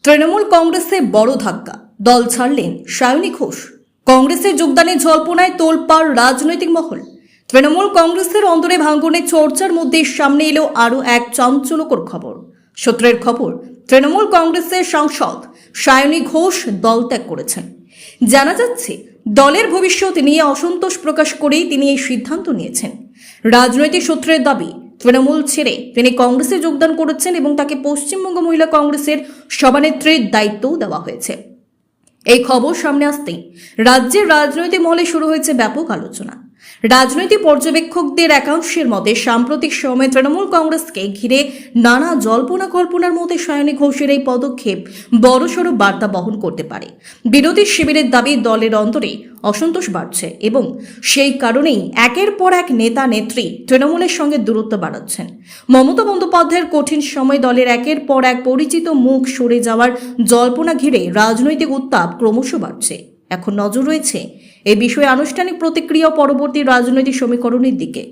তৃণমূল কংগ্রেসে বড় ধাক্কা, দল ছাড়লেন সায়নী ঘোষ। কংগ্রেসে যোগদানে জল্পনায় তোলপাড় রাজনৈতিক মহল। তৃণমূল কংগ্রেসের অন্দরে ভাঙনের চর্চার মধ্যে সামনে এলো আরও এক চাঞ্চল্যকর খবর। সূত্রের খবর, তৃণমূল কংগ্রেসের সাংসদ সায়নী ঘোষ দল ত্যাগ করেছেন। জানা যাচ্ছে, দলের ভবিষ্যৎ নিয়ে অসন্তোষ প্রকাশ করেই তিনি এই সিদ্ধান্ত নিয়েছেন। রাজনৈতিক সূত্রের দাবি, তৃণমূল ছেড়ে তিনি কংগ্রেসে যোগদান করেছেন এবং তাকে পশ্চিমবঙ্গ মহিলা কংগ্রেসের সভানেত্রীর দায়িত্বও দেওয়া হয়েছে। এই খবর সামনে আসতেই রাজ্যের রাজনৈতিক মহলে শুরু হয়েছে ব্যাপক আলোচনা। রাজনৈতিক পর্যবেক্ষকদের একাংশের মতে সাম্প্রতিক সময়ে তৃণমূল কংগ্রেসকে ঘিরে নানা জল্পনা কল্পনার মধ্যে সায়নী ঘোষের এই পদক্ষেপ বড়সড় বার্তা বহন করতে পারে। বিরোধী শিবিরের দাবি, দলের অন্তরে অসন্তোষ বাড়ছে এবং সেই কারণেই একের পর এক নেতা নেত্রী তৃণমূলের সঙ্গে দূরত্ব বাড়াচ্ছেন। মমতা বন্দ্যোপাধ্যায়ের কঠিন সময় দলের একের পর এক পরিচিত মুখ সরে যাওয়ার জল্পনা ঘিরে রাজনৈতিক উত্তাপ ক্রমশ বাড়ছে। এখন নজর রয়েছে এই বিষয়ে আনুষ্ঠানিক প্রতিক্রিয়া ও পরবর্তী রাজনৈতিক সমীকরণের দিকে।